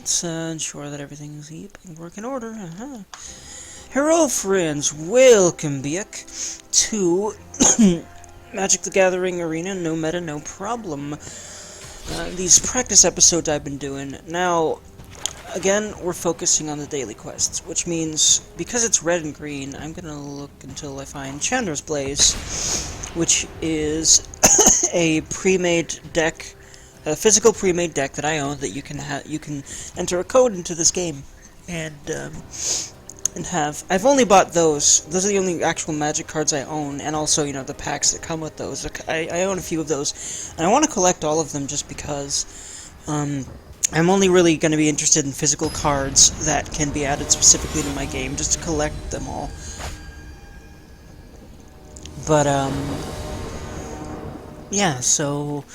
Let's ensure that everything's in working order. Hello, friends. Welcome back to Magic the Gathering Arena. No meta, no problem. These practice episodes I've been doing. Now, again, we're focusing on the daily quests, which means, because it's red and green, I'm gonna look until I find Chandra's Blaze, which is a pre-made deck, a physical pre-made deck that I own that you can enter a code into this game, and have. I've only bought those. Those are the only actual Magic cards I own, and also, you know, the packs that come with those. I own a few of those, and I want to collect all of them just because, I'm only really going to be interested in physical cards that can be added specifically to my game, just to collect them all. But, yeah, so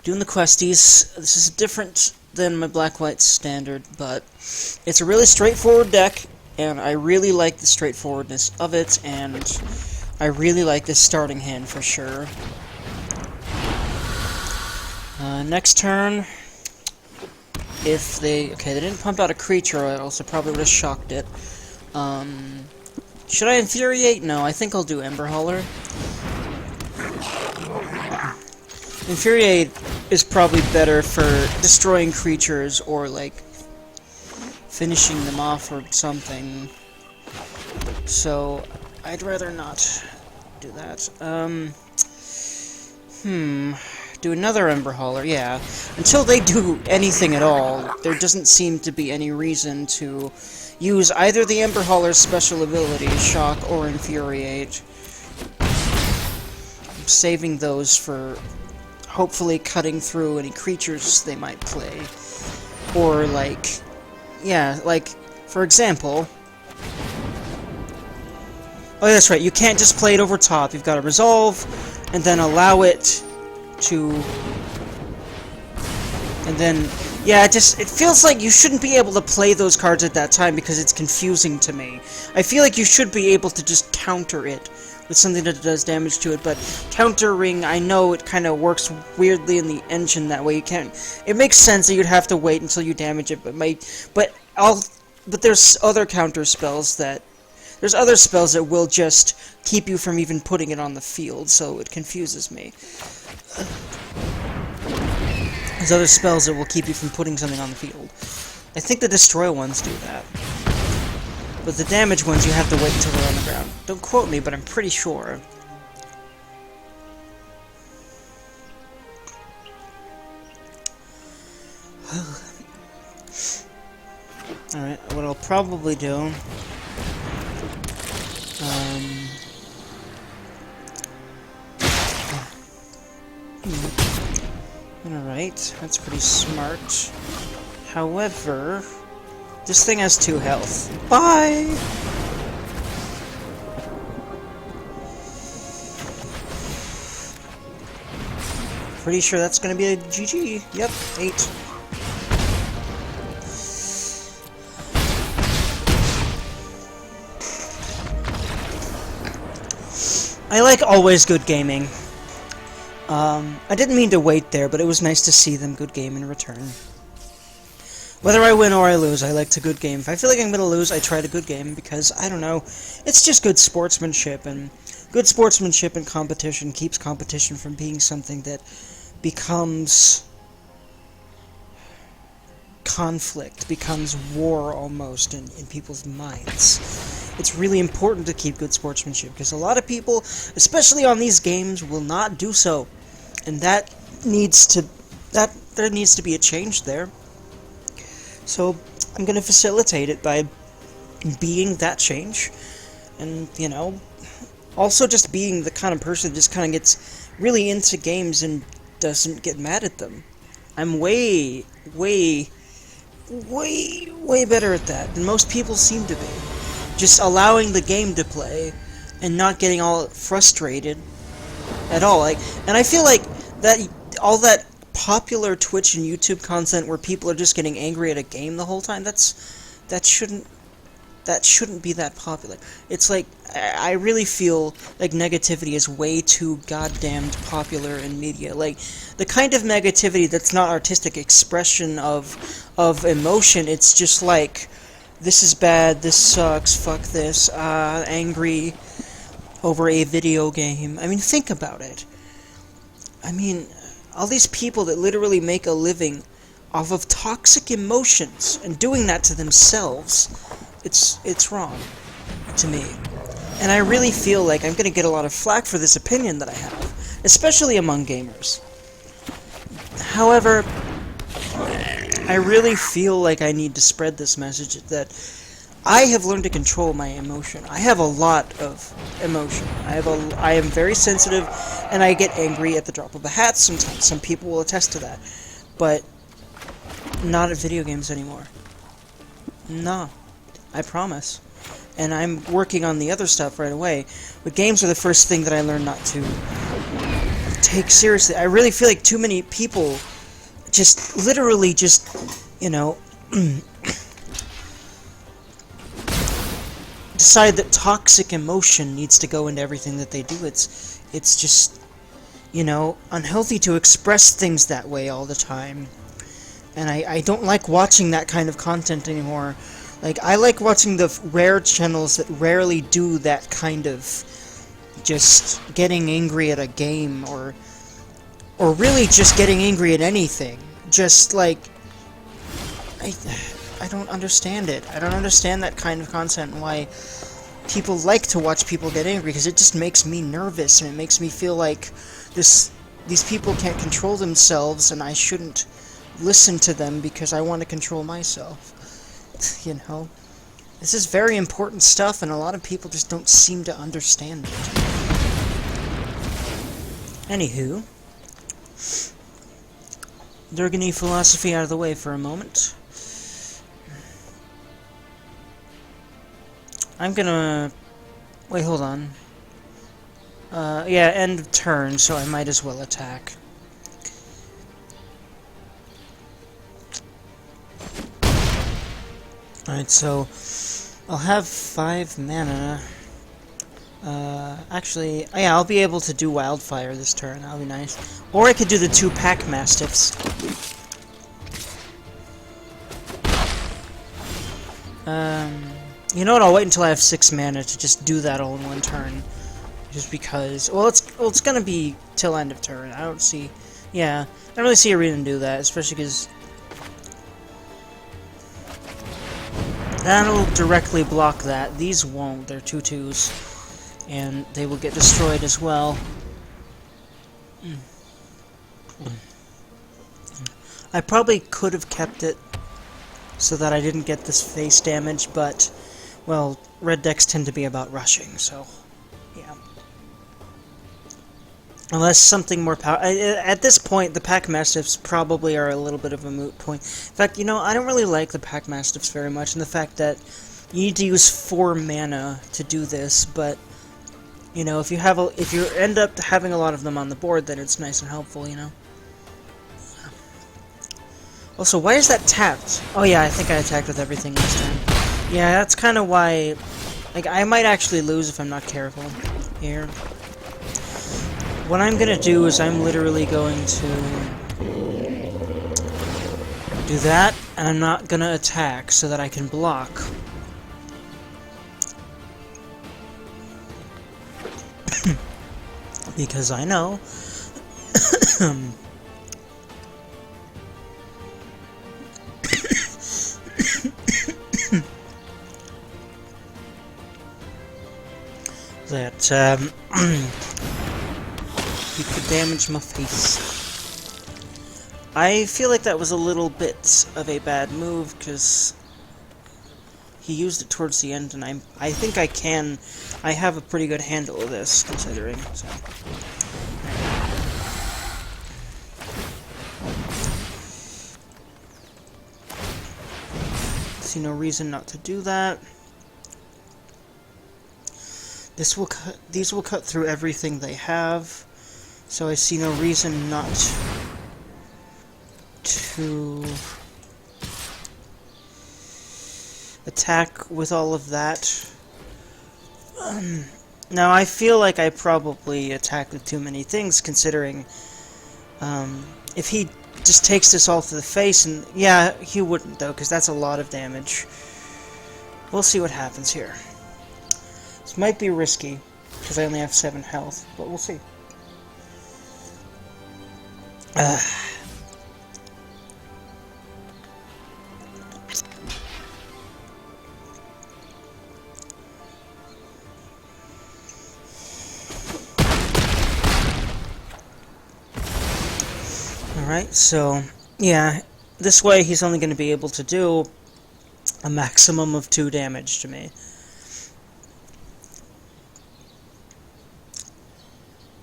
doing the questies. This is different than my black-white standard, but it's a really straightforward deck, and I really like the straightforwardness of it, and I really like this starting hand for sure. Next turn, if they... okay, they didn't pump out a creature, or else I probably would have shocked it. Should I Infuriate? No, I think I'll do Ember Hauler. Infuriate is probably better for destroying creatures or, like, finishing them off or something. So, I'd rather not do that. Do another Ember Hauler, yeah. Until they do anything at all, there doesn't seem to be any reason to use either the Ember Hauler's special ability, Shock or Infuriate. I'm saving those for hopefully cutting through any creatures they might play. Or, like, yeah, like, for example... oh, that's right, you can't just play it over top. You've got to resolve, and then allow it to... and then... yeah, it feels like you shouldn't be able to play those cards at that time because it's confusing to me. I feel like you should be able to just counter it with something that does damage to it, but countering, I know it kind of works weirdly in the engine that way. You can't... it makes sense that you'd have to wait until you damage it, but there's other counter spells that... there's other spells that will just keep you from even putting it on the field, so it confuses me. There's other spells that will keep you from putting something on the field. I think the destroy ones do that. But the damage ones, you have to wait until they're on the ground. Don't quote me, but I'm pretty sure. Alright, what I'll probably do... alright, that's pretty smart. However... this thing has 2 health. Bye! Pretty sure that's gonna be a GG. Yep, 8. I like always good gaming. I didn't mean to wait there, but it was nice to see them good game in return. Whether I win or I lose, I like to good game. If I feel like I'm gonna lose, I try to good game, because, I don't know, it's just good sportsmanship, and good sportsmanship and competition keeps competition from being something that becomes conflict, becomes war almost in people's minds. It's really important to keep good sportsmanship, because a lot of people, especially on these games, will not do so. And there needs to be a change there. So, I'm gonna facilitate it by being that change. And, you know, also just being the kind of person that just kind of gets really into games and doesn't get mad at them. I'm way better at that than most people seem to be. Just allowing the game to play and not getting all frustrated at all. Like, and I feel like that all that popular Twitch and YouTube content where people are just getting angry at a game the whole time, that shouldn't that shouldn't be that popular. It's like, I really feel like negativity is way too goddamned popular in media. Like, the kind of negativity that's not artistic expression of emotion, it's just like, this is bad, this sucks, fuck this, angry over a video game. I mean, think about it. I mean, all these people that literally make a living off of toxic emotions and doing that to themselves, it's wrong to me. And I really feel like I'm gonna get a lot of flack for this opinion that I have, especially among gamers. However, I really feel like I need to spread this message that I have learned to control my emotion. I have a lot of emotion. I am very sensitive, and I get angry at the drop of a hat sometimes. Some people will attest to that. But not at video games anymore. No. I promise. And I'm working on the other stuff right away. But games are the first thing that I learned not to take seriously. I really feel like too many people just literally just, you know, decide that toxic emotion needs to go into everything that they do. It's just, you know, unhealthy to express things that way all the time. And I don't like watching that kind of content anymore. Like, I like watching the rare channels that rarely do that kind of just getting angry at a game, or really just getting angry at anything. Just, like, I don't understand it. I don't understand that kind of content and why people like to watch people get angry, because it just makes me nervous, and it makes me feel like these people can't control themselves, and I shouldn't listen to them because I want to control myself. You know? This is very important stuff, and a lot of people just don't seem to understand it. Anywho, Durgany philosophy out of the way for a moment. I'm gonna... Wait, hold on. Yeah, end of turn, so I might as well attack. Alright, so I'll have 5 mana. Actually, yeah, I'll be able to do Wildfire this turn. That'll be nice. Or I could do the 2 Pack Mastiffs. You know what? I'll wait until I have 6 mana to just do that all in one turn. Just because, well, it's gonna be till end of turn. I don't see, yeah, I don't really see a reason to do that, especially because that'll directly block that. These won't. They're 2/2s, and they will get destroyed as well. I probably could have kept it so that I didn't get this face damage, but, well, red decks tend to be about rushing, so, yeah. Unless something more power... At this point, the Pack Mastiffs probably are a little bit of a moot point. In fact, you know, I don't really like the Pack Mastiffs very much, and the fact that you need to use 4 mana to do this, but, you know, if you end up having a lot of them on the board, then it's nice and helpful, you know? Also, why is that tapped? Oh yeah, I think I attacked with everything this time. Yeah, that's kind of why... Like, I might actually lose if I'm not careful here. What I'm gonna do is I'm literally going to do that, and I'm not gonna attack so that I can block. Because I know that he could damage my face. I feel like that was a little bit of a bad move, because he used it towards the end, and I think I have a pretty good handle of this, considering, so. See no reason not to do that. These will cut through everything they have, so I see no reason not to attack with all of that. Now, I feel like I probably attacked with too many things, considering if he just takes this all to the face, and yeah, he wouldn't though, because that's a lot of damage. We'll see what happens here. This might be risky, because I only have 7 health, but we'll see. Alright, so, yeah, this way he's only going to be able to do a maximum of 2 damage to me.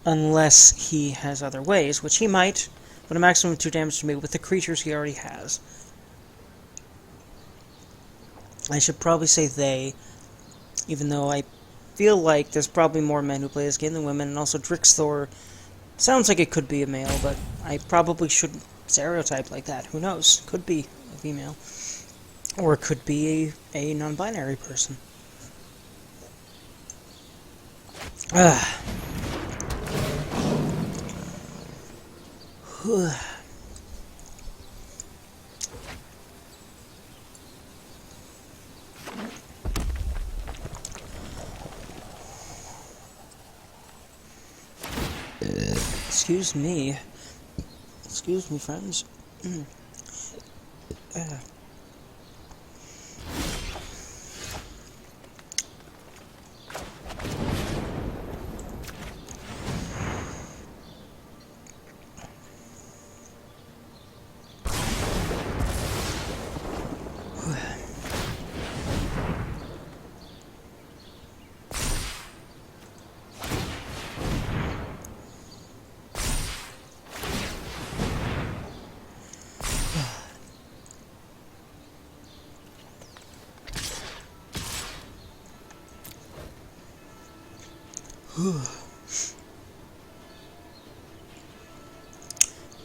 Unless he has other ways, which he might, but a maximum of 2 damage to me with the creatures he already has. I should probably say they, even though I feel like there's probably more men who play this game than women, and also Drixthor sounds like it could be a male, but I probably shouldn't stereotype like that. Who knows? Could be a female. Or it could be a non-binary person. Excuse me. Excuse me, friends. We'll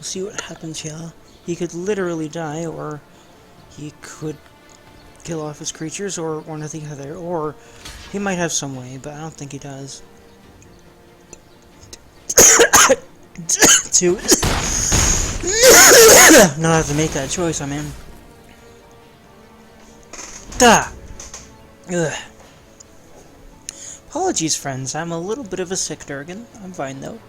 see what happens here. He could literally die, or he could kill off his creatures, or one or the other, or he might have some way, but I don't think he does. To not have to make that choice, I'm in. Ugh. Apologies, friends. I'm a little bit of a sick Durgan. I'm fine, though.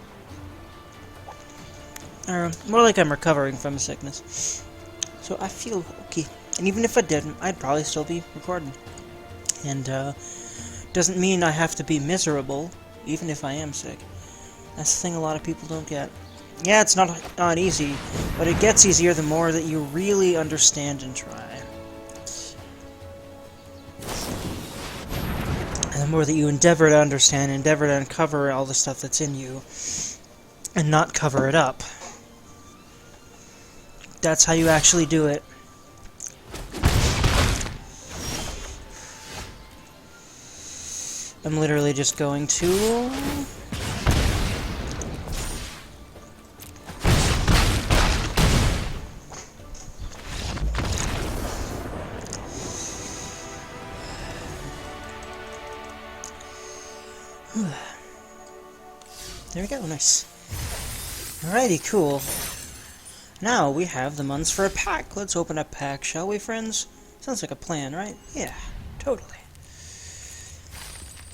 Or, more like I'm recovering from a sickness. So I feel okay. And even if I didn't, I'd probably still be recording. And, doesn't mean I have to be miserable, even if I am sick. That's the thing a lot of people don't get. Yeah, it's not easy, but it gets easier the more that you really understand and try. And the more that you endeavor to understand, endeavor to uncover all the stuff that's in you, and not cover it up. That's how you actually do it. I'm literally just going to... There we go, nice. Alrighty, cool. Now we have the months for a pack. Let's open a pack, shall we, friends? Sounds like a plan, right? Yeah, totally.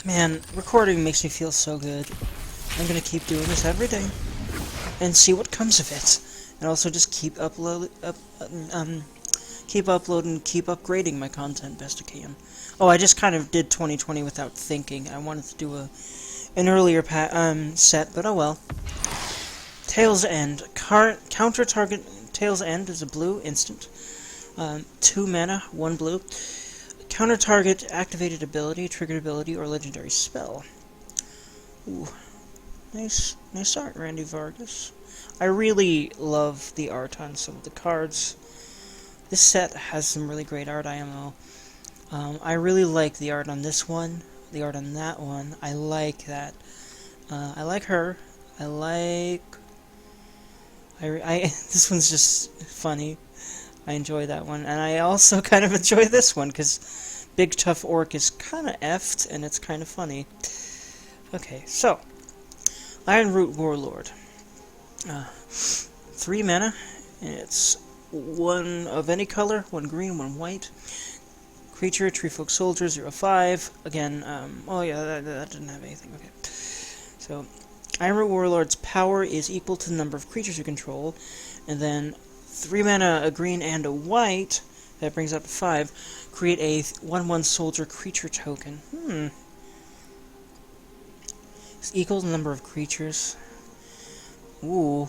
Man, recording makes me feel so good. I'm gonna keep doing this every day and see what comes of it. And also just keep keep uploading, keep upgrading my content best I can. Oh, I just kind of did 2020 without thinking. I wanted to do an earlier set, but oh well. Tail's End. Counter target. Tail's End is a blue instant. 2 mana, 1 blue. Counter target activated ability, triggered ability, or legendary spell. Ooh, nice art, Randy Vargas. I really love the art on some of the cards. This set has some really great art, IMO. I really like the art on this one, the art on that one. I like that. I like her. This one's just funny. I enjoy that one, and I also kind of enjoy this one, because big tough orc is kind of effed, and it's kind of funny. Okay, so Ironroot Warlord, 3 mana, and it's 1 of any color, 1 green, 1 white. Creature, Treefolk Soldier, 0/5. Again, oh yeah, that didn't have anything. Okay, so Ironroot Warlord's power is equal to the number of creatures you control, and then 3 mana, a green, and a white. That brings up to 5. Create a 1/1 soldier creature token. It's equal to the number of creatures. Ooh.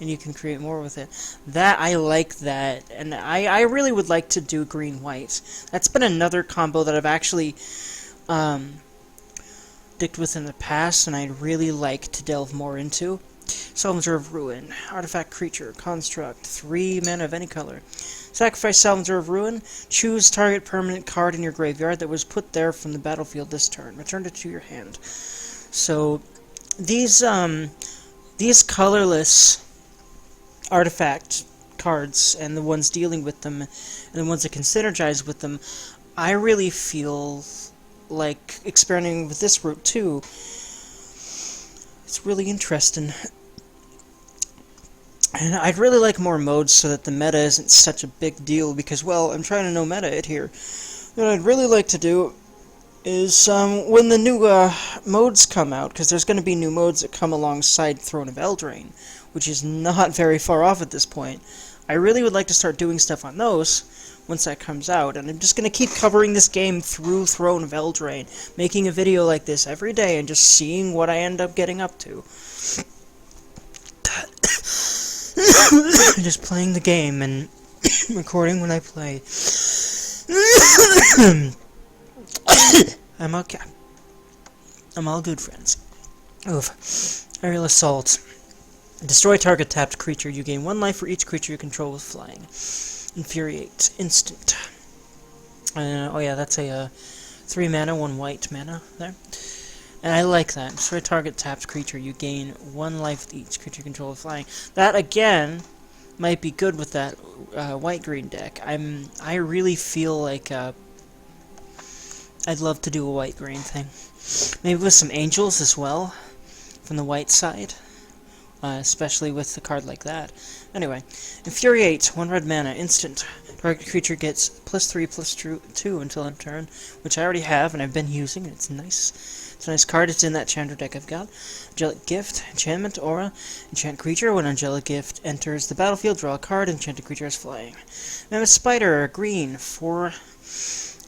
And you can create more with it. That, I like that. And I really would like to do green-white. That's been another combo that I've actually dicked with in the past, and I'd really like to delve more into. Salvager of Ruin. Artifact creature. Construct. 3 mana of any color. Sacrifice Salvager of Ruin. Choose target permanent card in your graveyard that was put there from the battlefield this turn. Return it to your hand. So, these colorless artifact cards, and the ones dealing with them, and the ones that can synergize with them, I really feel like experimenting with this route too. It's really interesting. And I'd really like more modes so that the meta isn't such a big deal, because, well, I'm trying to no meta it here. What I'd really like to do is, when the new modes come out, because there's going to be new modes that come alongside Throne of Eldraine, which is not very far off at this point. I really would like to start doing stuff on those once that comes out, and I'm just going to keep covering this game through Throne of Eldraine, making a video like this every day and just seeing what I end up getting up to. Just playing the game and recording when I play. I'm okay. I'm all good, friends. Oof. Aerial Assault. Destroy target tapped creature. You gain 1 life for each creature you control with flying. Infuriate. Instant. Oh yeah, that's a 3 mana, 1 white mana there. And I like that. Destroy target tapped creature. You gain 1 life with each creature you control with flying. That, again, might be good with that white-green deck. I really feel like I'd love to do a white-green thing. Maybe with some angels as well, from the white side. Especially with a card like that. Anyway, Infuriate, 1 red mana, instant. Target creature gets +3/+2 until end turn, which I already have and I've been using. It's nice. It's a nice card. It's in that Chandra deck I've got. Angelic Gift, enchantment, aura, enchant creature. When Angelic Gift enters the battlefield, draw a card. Enchanted creature is flying. Mammoth Spider, green, 4.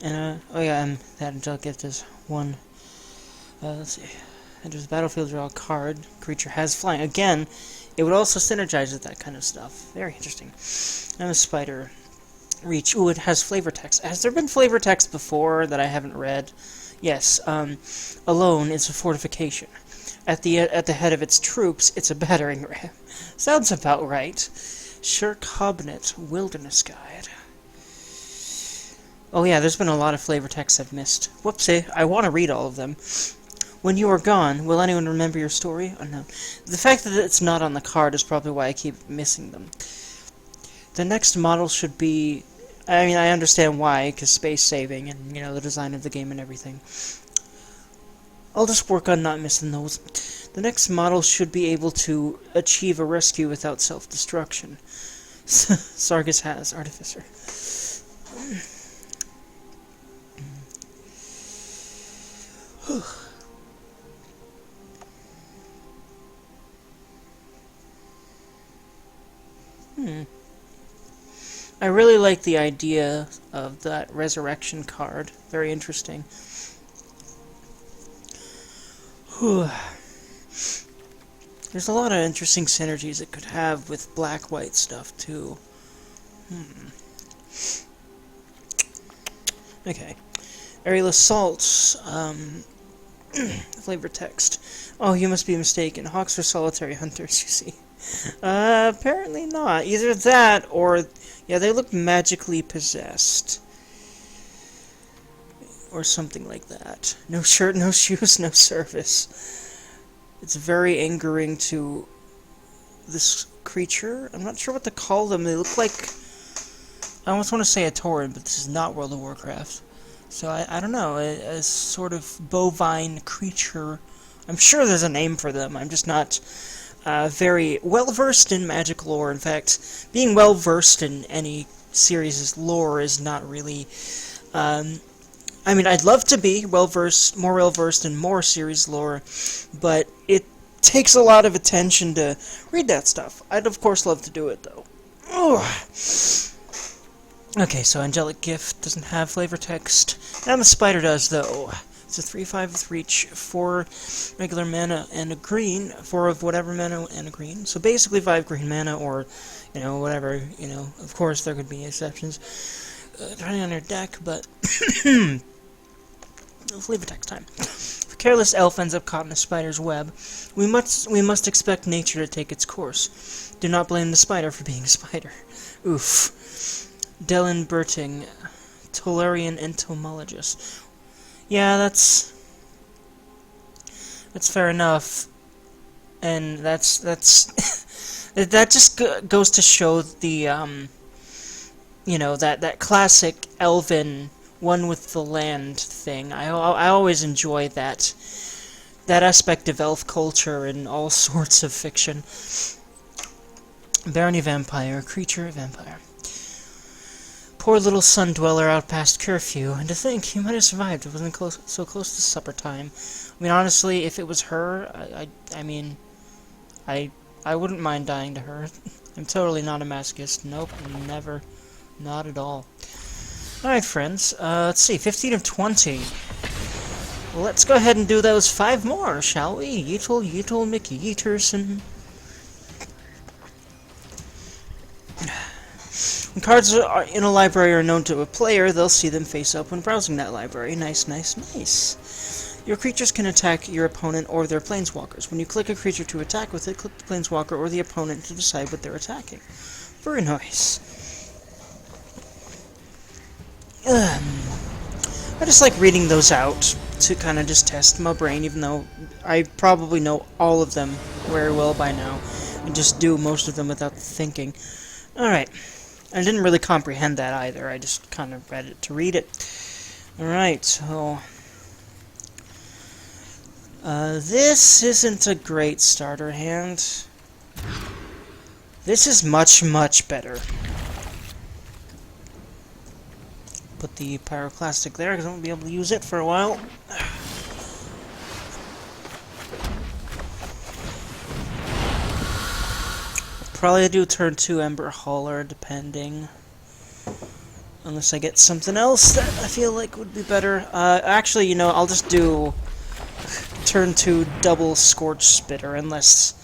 And oh yeah, that Angelic Gift is 1. Let's see. Enters the battlefield, draw a card. Creature has flying. Again, it would also synergize with that kind of stuff. Very interesting. And a spider. Reach. Ooh, it has flavor text. Has there been flavor text before that I haven't read? Yes. Alone is a fortification. At the head of its troops, it's a battering ram. Sounds about right. Shirk Hobnet, Wilderness Guide. Oh yeah, there's been a lot of flavor texts I've missed. Whoopsie. I want to read all of them. When you are gone, will anyone remember your story? Unknown. The fact that it's not on the card is probably why I keep missing them. The next model should be... I mean, I understand why, because space saving and, you know, the design of the game and everything. I'll just work on not missing those. The next model should be able to achieve a rescue without self-destruction. Sargus has Artificer. I really like the idea of that resurrection card. Very interesting. There's a lot of interesting synergies it could have with black-white stuff, too. Okay. Aerial Assaults. Flavor text. Oh, you must be mistaken. Hawks are solitary hunters, you see. Apparently not. Either that, or... yeah, they look magically possessed. Or something like that. No shirt, no shoes, no service. It's very angering to this creature. I'm not sure what to call them. They look like... I almost want to say a Tauren, but this is not World of Warcraft. So I don't know, a sort of bovine creature. I'm sure there's a name for them. I'm just not very well-versed in magic lore. In fact, being well-versed in any series' lore is not really... I mean, I'd love to be more well-versed in more series lore, but it takes a lot of attention to read that stuff. I'd of course love to do it, though. Ugh. Okay, so Angelic Gift doesn't have flavor text. And the Spider does, though. It's a 3/5 with reach, 4 regular mana and a green, 4 of whatever mana and a green. So basically 5 green mana, or, whatever, of course there could be exceptions, depending on your deck, but... flavor text time. If a careless elf ends up caught in a spider's web, we must expect nature to take its course. Do not blame the spider for being a spider. Oof. Dellen Berting, Tolarian entomologist. Yeah, that's fair enough, and that's that just goes to show the that classic elven one with the land thing. I always enjoy that aspect of elf culture in all sorts of fiction. Barony Vampire, creature vampire. Poor little sun dweller out past curfew, and to think he might have survived. It wasn't so close to supper time. I mean, honestly, if it was her, I wouldn't mind dying to her. I'm totally not a masochist. Nope, never. Not at all. Alright, friends. Let's see, 15 of 20. Let's go ahead and do those 5 more, shall we? Yeetle, Mickey Yeeterson. When cards in a library are known to a player, they'll see them face up when browsing that library. Nice, nice, nice. Your creatures can attack your opponent or their planeswalkers. When you click a creature to attack with it, click the planeswalker or the opponent to decide what they're attacking. Very nice. I just like reading those out to kind of just test my brain, even though I probably know all of them very well by now, and just do most of them without thinking. Alright. I didn't really comprehend that either, I just kind of read it to read it. Alright, so... this isn't a great starter hand. This is much, much better. Put the pyroclastic there, because I won't be able to use it for a while. Probably do turn 2 Ember Hauler, depending. Unless I get something else that I feel like would be better. Actually, I'll just do turn 2 double Scorch Spitter, unless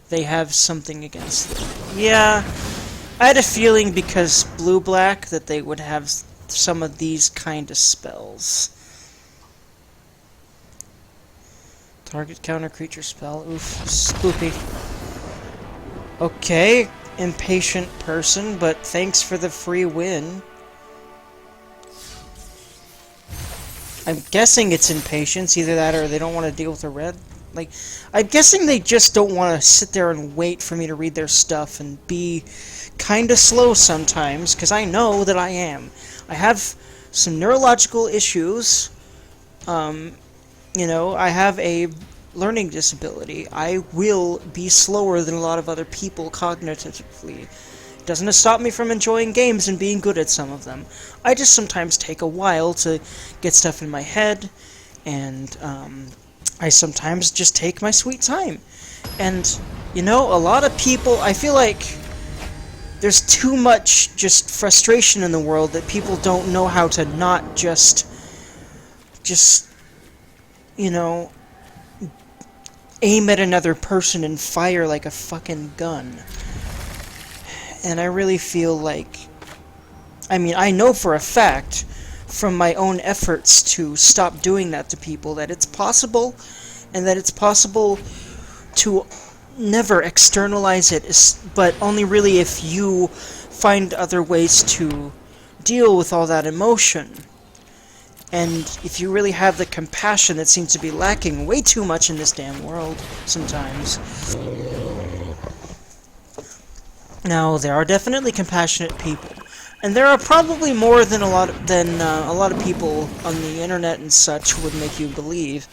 they have something against it. Yeah, I had a feeling because blue-black that they would have some of these kind of spells. Target counter creature spell. Oof, spooky. Okay, impatient person, but thanks for the free win. I'm guessing it's impatience, either that or they don't want to deal with the red. Like, I'm guessing they just don't want to sit there and wait for me to read their stuff and be kinda slow sometimes, because I know that I am. I have some neurological issues. I have a learning disability. I will be slower than a lot of other people cognitively. Doesn't stop me from enjoying games and being good at some of them. I just sometimes take a while to get stuff in my head, and I sometimes just take my sweet time. And, a lot of people, I feel like there's too much just frustration in the world that people don't know how to not just aim at another person and fire like a fucking gun. And I really feel like... I know for a fact, from my own efforts to stop doing that to people, that it's possible, and that it's possible to never externalize it, but only really if you find other ways to deal with all that emotion. And if you really have the compassion that seems to be lacking way too much in this damn world, sometimes. Now, there are definitely compassionate people. And there are probably more than a lot of people on the internet and such would make you believe.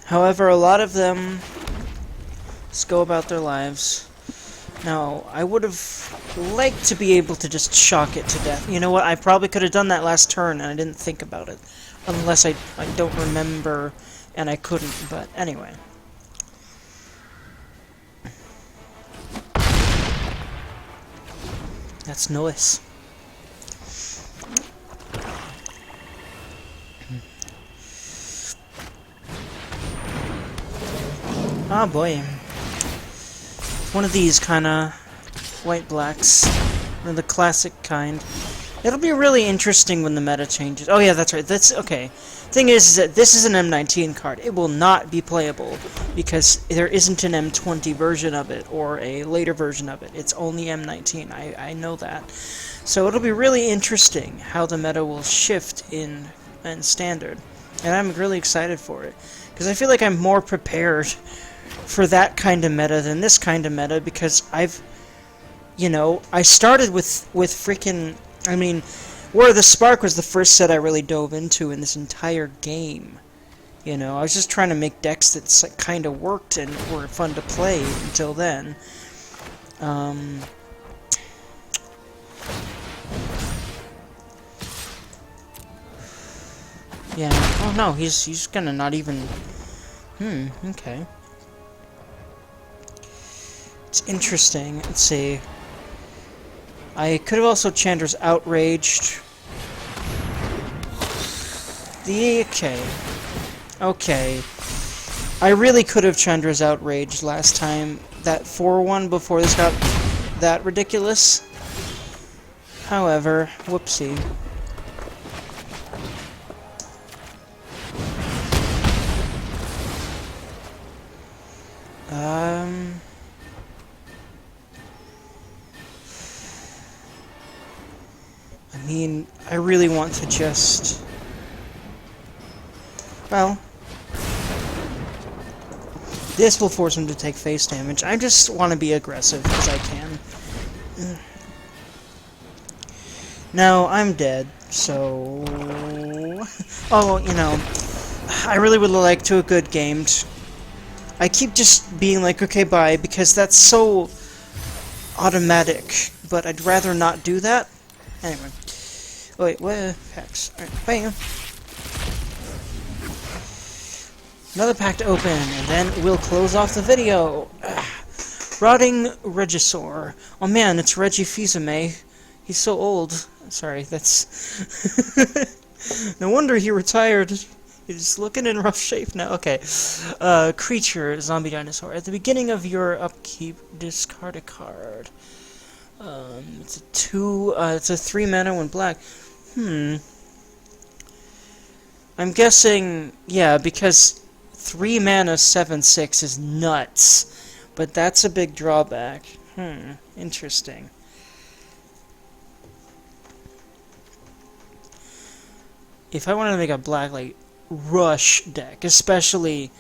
However, a lot of them just go about their lives. Now, I would have liked to be able to just shock it to death. You know what? I probably could have done that last turn, and I didn't think about it. Unless I don't remember, and I couldn't, but anyway. That's nice. Ah, boy. One of these kind of white-blacks. The classic kind. It'll be really interesting when the meta changes. Oh yeah, that's right. That's okay. Thing is that this is an M19 card. It will not be playable because there isn't an M20 version of it or a later version of it. It's only M19. I know that. So it'll be really interesting how the meta will shift in Standard. And I'm really excited for it. Because I feel like I'm more prepared for that kind of meta than this kind of meta, because I started with freaking, I mean, War of the Spark was the first set I really dove into in this entire game. I was just trying to make decks that kind of worked and were fun to play until then. Yeah. Oh no, he's gonna not even. Okay. It's interesting. Let's see. I could have also Chandra's Outraged. Okay. I really could have Chandra's Outraged last time. That 4-1 before this got that ridiculous. However, whoopsie. I mean, I really want to just... Well... This will force him to take face damage. I just want to be aggressive as I can. Now, I'm dead, so... Oh, I really would like to have good gamed. I keep just being like, okay, bye, because that's so automatic, but I'd rather not do that. Anyway. Oh, wait, what? Packs. Alright, bam. Another pack to open, and then we'll close off the video. Rotting Regisaur. Oh man, it's Reggie Fils-Aimé. He's so old. Sorry, that's... No wonder he retired. He's looking in rough shape now. Okay. Creature, Zombie Dinosaur. At the beginning of your upkeep, discard a card. It's a 3 mana, 1 black. I'm guessing, yeah, because 3 mana 7/6 is nuts. But that's a big drawback. Interesting. If I wanted to make a black, rush deck, especially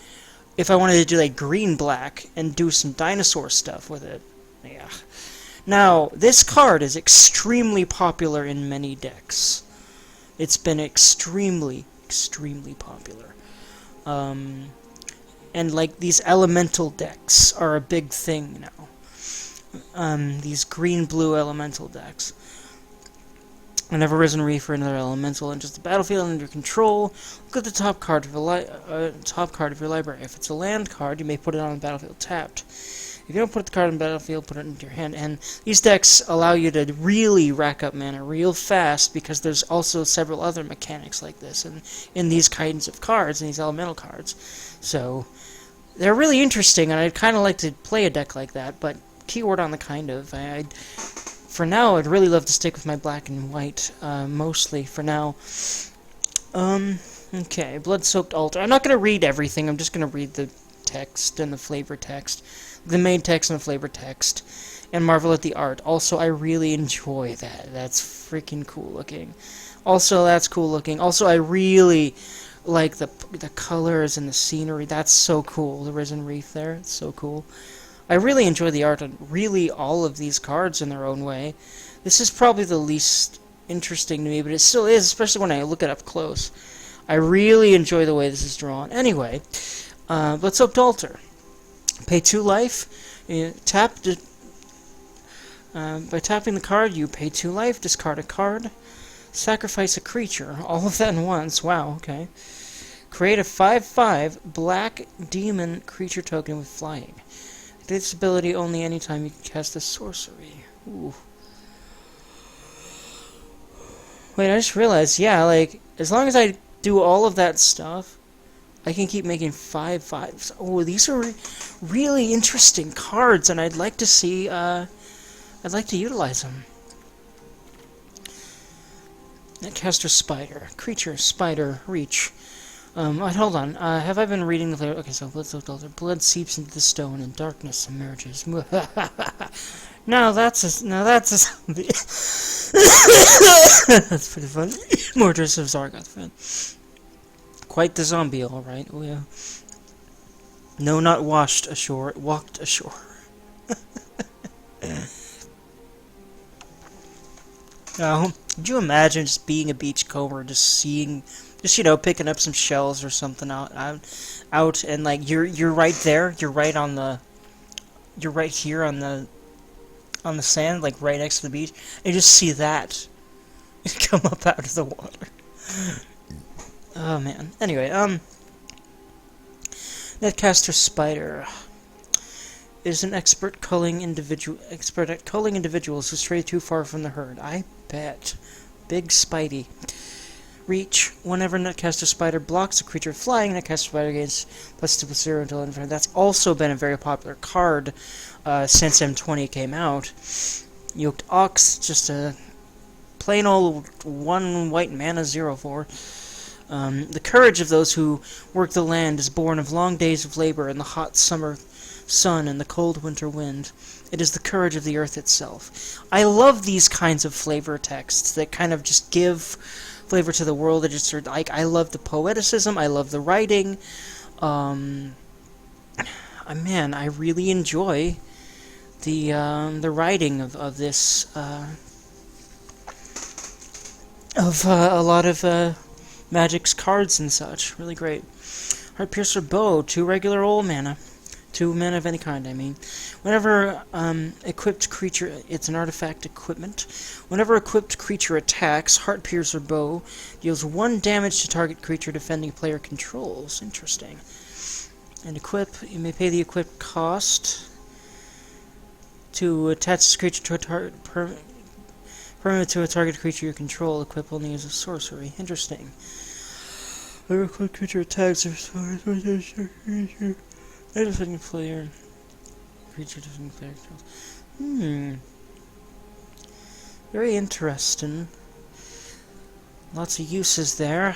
if I wanted to do, green-black and do some dinosaur stuff with it, yeah. Now, this card is extremely popular in many decks. It's been extremely, extremely popular. And, these elemental decks are a big thing now. These green-blue elemental decks. Whenever Risen Reef or another elemental enters the battlefield under your control, look at the top card of your library. If it's a land card, you may put it on the battlefield tapped. If you don't put the card on the battlefield, put it into your hand. And these decks allow you to really rack up mana real fast, because there's also several other mechanics like this in these kinds of cards, in these elemental cards. So, they're really interesting, and I'd kind of like to play a deck like that, but keyword on the kind of. For now, I'd really love to stick with my black and white, mostly, for now. Okay, Blood-Soaked Altar. I'm not going to read everything, I'm just going to read the text and the flavor text. The main text and the flavor text. And marvel at the art. Also, I really enjoy that. That's freaking cool looking. Also, that's cool looking. Also, I really like the colors and the scenery. That's so cool. The Risen Reef there. It's so cool. I really enjoy the art on really all of these cards in their own way. This is probably the least interesting to me, but it still is, especially when I look it up close. I really enjoy the way this is drawn. Anyway, let's opt altar. Pay 2 life. By tapping the card, you pay 2 life, discard a card, sacrifice a creature. All of that in once. Wow, okay. Create a 5/5 black demon creature token with flying. This ability only anytime you can cast a sorcery. Ooh. Wait, I just realized, yeah, like, as long as I do all of that stuff, I can keep making 5/5s. Oh, these are really interesting cards, and I'd like to see, I'd like to utilize them. Netcaster Spider. Creature, Spider, Reach. Hold on. Have I been reading the flavor? Okay, so let's look at blood seeps into the stone and darkness emerges. Now that's a zombie. That's pretty funny. Mordress of Zargoth fan. Quite the zombie, alright. Oh yeah. No, not washed ashore. Walked ashore. Could you imagine just being a beachcomber, just seeing, you know, picking up some shells or something out, and like you're right there, you're right here on the sand, like right next to the beach, and you just see that come up out of the water. Oh man. Anyway, Netcaster Spider is an expert at culling individuals who stray too far from the herd. I bet. Big Spidey. Reach. Whenever Netcaster Spider blocks a creature flying, Netcaster Spider gains +2/+0 until infinite. That's also been a very popular card since M20 came out. Yoked Ox, just a plain old 1 white mana 0/4. The courage of those who work the land is born of long days of labor in the hot summer sun and the cold winter wind. It is the courage of the earth itself. I love these kinds of flavor texts that kind of just give flavor to the world. That just sort of, like, I love the poeticism. I love the writing. Man, I really enjoy the writing of this a lot of Magic's cards and such. Really great. Heartpiercer Bow, 2 regular old mana. 2 mana of any kind, I mean. Whenever equipped creature, it's an artifact equipment. Whenever equipped creature attacks, Heartpiercer Bow deals 1 damage to target creature defending player controls. Interesting. And equip, you may pay the equip cost to attach this creature to a target permanent to a target creature you control. Equip only as a sorcery. Interesting. Whenever equipped creature attacks or sorcery. Defending player. Creature defending player controls. Very interesting. Lots of uses there.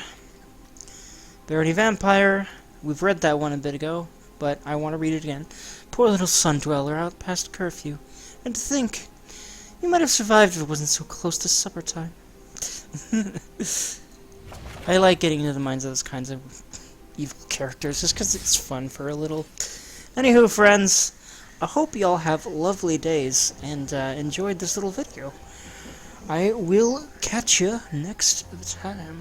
Barony Vampire. We've read that one a bit ago, but I want to read it again. Poor little sun dweller out past curfew. And to think, you might have survived if it wasn't so close to supper time. I like getting into the minds of those kinds of evil characters, just because it's fun for a little. Anywho, friends, I hope you all have lovely days, and enjoyed this little video. I will catch you next time.